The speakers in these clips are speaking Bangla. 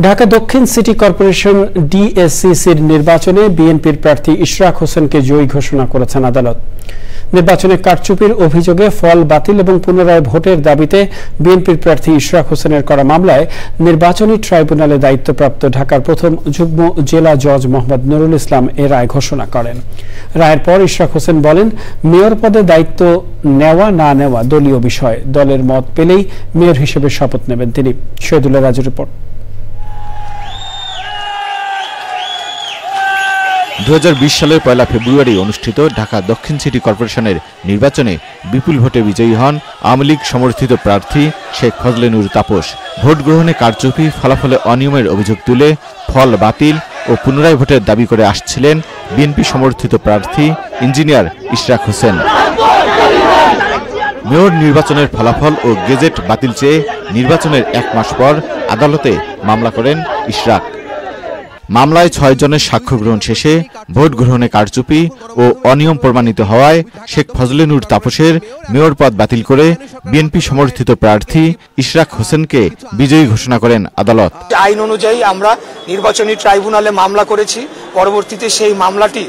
ঢাকা দক্ষিণ সিটি কর্পোরেশন ডিএসসিসির নির্বাচনে বিএনপির প্রার্থী ইশরাক হোসেনকে জয়ী ঘোষণা করেছেন আদালত। নির্বাচনে কারচুপির অভিযোগে ফল বাতিল এবং পুনরায় ভোটের দাবিতে বিএনপির প্রার্থী ইশরাক হোসেনের করা মামলায় নির্বাচনী ট্রাইব্যুনালে দায়িত্বপ্রাপ্ত ঢাকার প্রথম যুগ্ম জেলা জজ মোহাম্মদ নুরুল ইসলাম এ রায় ঘোষণা করেন। রায়ের পর ইশরাক হোসেন বলেন, মেয়র পদে দায়িত্ব নেওয়া না নেওয়া দলীয় বিষয়, দলের মত পেলেই মেয়র হিসেবে শপথ নেবেন তিনি। শহীদুল্লাহ রাজুর রিপোর্ট। 2020 সালের 1 ফেব্রুয়ারি অনুষ্ঠিত ঢাকা দক্ষিণ সিটি কর্পোরেশনের নির্বাচনে বিপুল ভোটে বিজয়ী হন আওয়ামী লীগ সমর্থিত প্রার্থী শেখ ফজলে নূর তাপস। ভোট গ্রহণে কারচুপি, ফলাফলে অনিয়মের অভিযোগ তুলে ফল বাতিল ও পুনরায় ভোটের দাবি করে আসছিলেন বিএনপি সমর্থিত প্রার্থী ইঞ্জিনিয়ার ইশরাক হোসেন। মেয়র নির্বাচনের ফলাফল ও গেজেট বাতিল চেয়ে নির্বাচনের 1 মাস পর আদালতে মামলা করেন ইশরাক। মামলায় 6 জনের সাক্ষ্য গ্রহণ শেষে ভোট গ্রহণে কারচুপি ও অনিয়ম প্রমাণিত হওয়ায় শেখ ফজলে নূর তাপসের মেয়র পদ বাতিল করে বিএনপি সমর্থিত প্রার্থী ইশরাক হোসেনকে বিজয়ী ঘোষণা করেন আদালত। আইন অনুযায়ী আমরা নির্বাচনী ট্রাইব্যুনালে মামলা করেছি। পরবর্তীতে সেই মামলাটি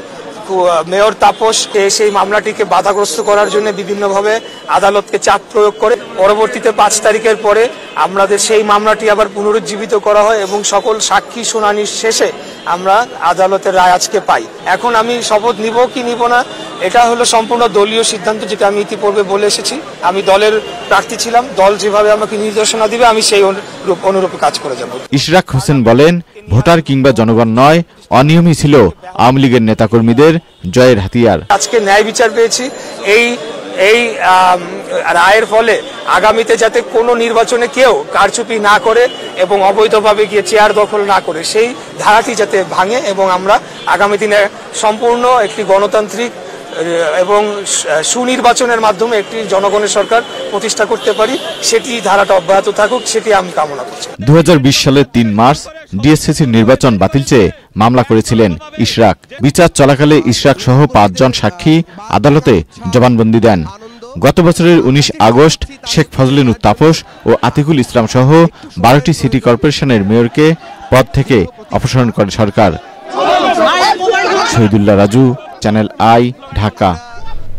মেয়র তাপস সেই মামলাটিকে বাধাগ্রস্ত করার জন্য বিভিন্নভাবে আদালতকে চাপ প্রয়োগ করে পরবর্তীতে 5 তারিখের পরে আমাদের সেই মামলাটি আবার পুনরুজ্জীবিত করা হয় এবং সকল সাক্ষী শুনানির শেষে আমরা আদালতের রায় আজকে পাই। এখন আমি শপথ নিব কি নিব না, এটা হলো সম্পূর্ণ দলীয় সিদ্ধান্ত, যেটা আমি ইতিপূর্বে বলে এসেছি। আমি দলের প্রার্থী ছিলাম, দল যেভাবে আমাকে নির্দেশনা দিবে আমি সেই অনুরূপে কাজ করে যাব। ইশরাক হোসেন বলেন, ভোটার কিংবা জনগণ নয়, অনিয়মই ছিল আওয়ামী লীগের নেতাকর্মীদের জয়ের হাতিয়ার। আজকে ন্যায় বিচার পেয়েছি। এই রায়ের ফলে আগামীতে যাতে কোনো নির্বাচনে কেউ কারচুপি না করে এবং অবৈধভাবে গিয়ে চেয়ার দখল না করে সেই ধারাটি যাতে ভাঙে এবং আমরা আগামী দিনে সম্পূর্ণ একটি গণতান্ত্রিক এবং সুনির্বাচনের মাধ্যমে একটি জনগণের সরকার প্রতিষ্ঠা করতে পারি, সেটি ধারাটা অব্যাহত থাকুক, সেটি আমি কামনা করছি। 2020 সালের 3 মার্চ ডিএসসিসির নির্বাচন বাতিল চেয়ে মামলা করেছিলেন ইশরাক। বিচার চলাকালে ইশরাক সহ 5 জন সাক্ষী আদালতে জবানবন্দি দেন। গত বছরের 19 আগস্ট শেখ ফজলে নূর তাপস ও আতিকুল ইসলাম সহ 12টি সিটি কর্পোরেশনের মেয়রকে পদ থেকে অপসারণ করে সরকার। Shahidullah Raju, Channel I, Dhaka.